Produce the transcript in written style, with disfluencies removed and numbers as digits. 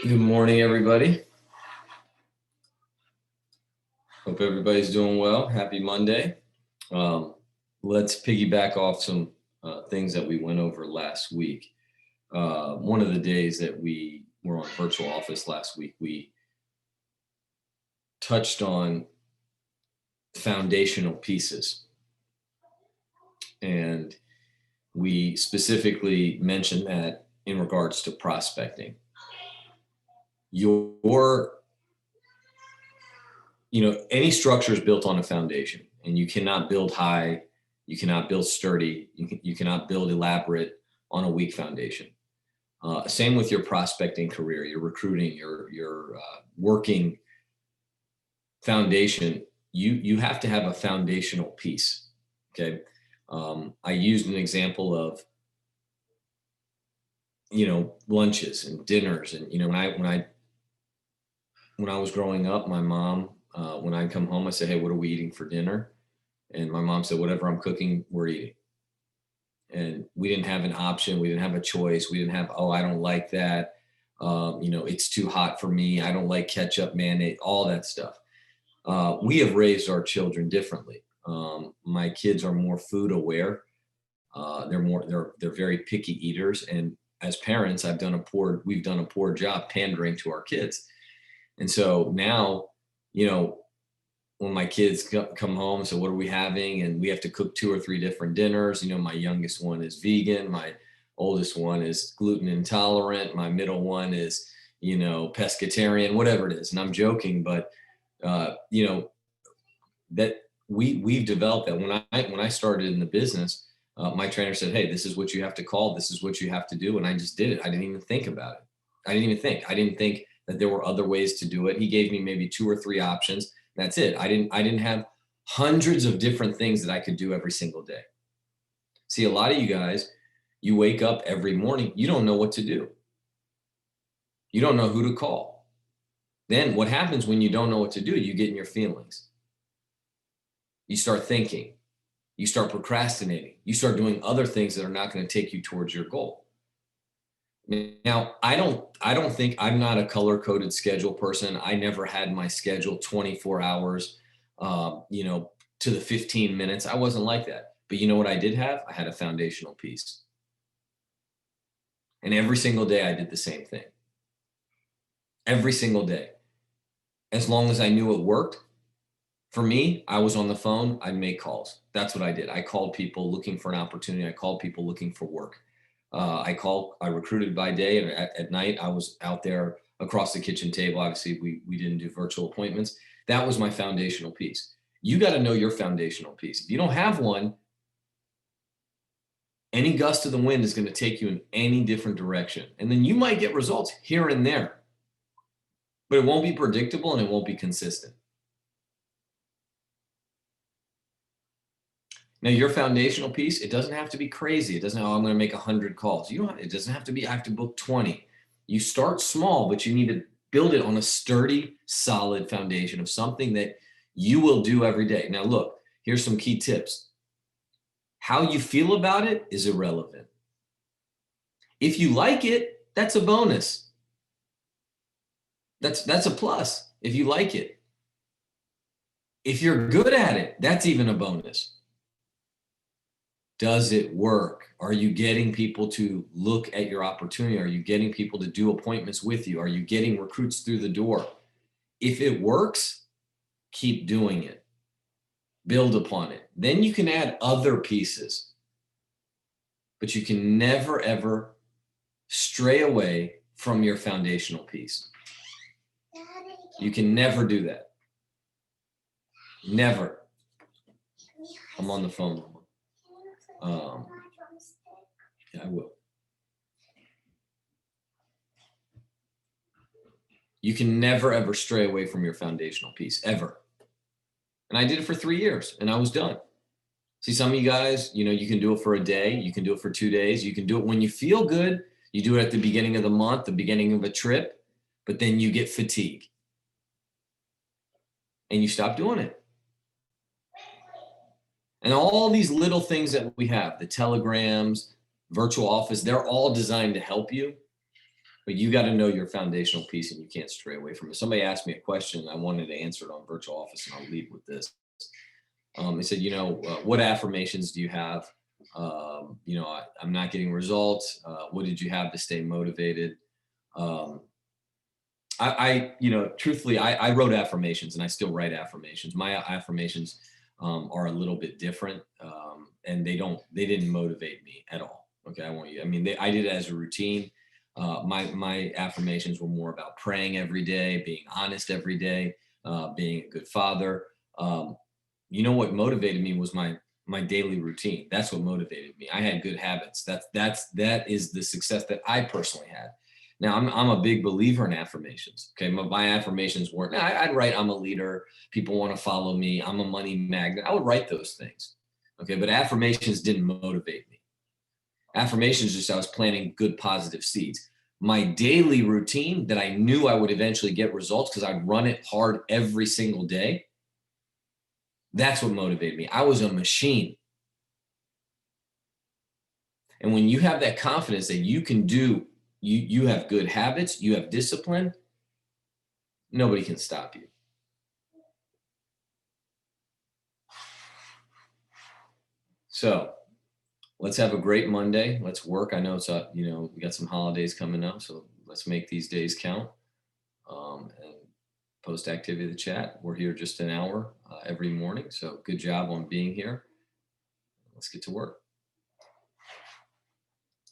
Good morning, everybody. Hope everybody's doing well. Happy Monday. Um, let's piggyback off some things that we went over last week. One of the days that we were on virtual office last week, we touched on foundational pieces. And we specifically mentioned that in regards to prospecting. Any structure is built on a foundation, and you cannot build high, you cannot build sturdy, you cannot build elaborate on a weak foundation. Same with your prospecting career, your recruiting, your working foundation. You have to have a foundational piece. Okay. I used an example of lunches and dinners, and when I was growing up, my mom, when I'd come home, I said, "Hey, what are we eating for dinner?" And my mom said, "Whatever I'm cooking, we're eating." And we didn't have an option. We didn't have a choice. We didn't have, "Oh, I don't like that. It's too hot for me. I don't like ketchup, mayonnaise," all that stuff. We have raised our children differently. My kids are more food aware. They're very picky eaters. And as parents, we've done a poor job pandering to our kids. And so now, when my kids come home, so what are we having? And we have to cook 2 or 3 different dinners. My youngest one is vegan. My oldest one is gluten intolerant. My middle one is, pescatarian, whatever it is. And I'm joking, but, that we've developed that. When I started in the business, my trainer said, "Hey, this is what you have to call. This is what you have to do." And I just did it. I didn't even think about it. I didn't think that there were other ways to do it. He gave me maybe 2 or 3 options. That's it. I didn't have hundreds of different things that I could do every single day. See, a lot of you guys, you wake up every morning, you don't know what to do. You don't know who to call. Then what happens when you don't know what to do? You get in your feelings. You start thinking. You start procrastinating. You start doing other things that are not going to take you towards your goal. Now, I don't think, I'm not a color coded schedule person. I never had my schedule 24 hours, to the 15 minutes. I wasn't like that. But you know what I did have? I had a foundational piece. And every single day I did the same thing. Every single day. As long as I knew it worked. For me, I was on the phone, I'd make calls. That's what I did. I called people looking for an opportunity. I called people looking for work. I recruited by day, and at night I was out there across the kitchen table. Obviously, we didn't do virtual appointments. That was my foundational piece. You got to know your foundational piece. If you don't have one, any gust of the wind is going to take you in any different direction. And then you might get results here and there, but it won't be predictable and it won't be consistent. Now, your foundational piece, it doesn't have to be crazy. It doesn't, I'm going to make 100 calls. It doesn't have to be, I have to book 20. You start small, but you need to build it on a sturdy, solid foundation of something that you will do every day. Now, look, here's some key tips. How you feel about it is irrelevant. If you like it, that's a bonus. That's a plus if you like it. If you're good at it, that's even a bonus. Does it work? Are you getting people to look at your opportunity? Are you getting people to do appointments with you? Are you getting recruits through the door? If it works, keep doing it. Build upon it. Then you can add other pieces. But you can never, ever stray away from your foundational piece. You can never do that. Never. I'm on the phone. Yeah, I will. You can never, ever stray away from your foundational piece, ever. And I did it for 3 years and I was done. See, some of you guys, you can do it for a day. You can do it for 2 days. You can do it when you feel good. You do it at the beginning of the month, the beginning of a trip, but then you get fatigued and you stop doing it. And all these little things that we have, the telegrams, virtual office, they're all designed to help you. but you got to know your foundational piece and you can't stray away from it. Somebody asked me a question and I wanted to answer it on virtual office, and I'll leave with this. They said, what affirmations do you have? I'm not getting results. What did you have to stay motivated? Um, truthfully, I wrote affirmations and I still write affirmations. My affirmations are a little bit different, and they didn't motivate me at all. Okay, I did it as a routine. My affirmations were more about praying every day, being honest every day, being a good father. What motivated me was my daily routine. That's what motivated me. I had good habits. That is the success that I personally had. Now I'm a big believer in affirmations. Okay, my affirmations weren't. I'd write I'm a leader. People want to follow me. I'm a money magnet. I would write those things. Okay, but affirmations didn't motivate me. Affirmations just I was planting good positive seeds. My daily routine that I knew I would eventually get results because I'd run it hard every single day. That's what motivated me. I was a machine. And when you have that confidence that you can do, you have good habits, you have discipline, nobody can stop you. So let's have a great Monday. Let's work. I know we got some holidays coming up, so let's make these days count. And post activity of the chat. We're here just an hour every morning. So good job on being here. Let's get to work.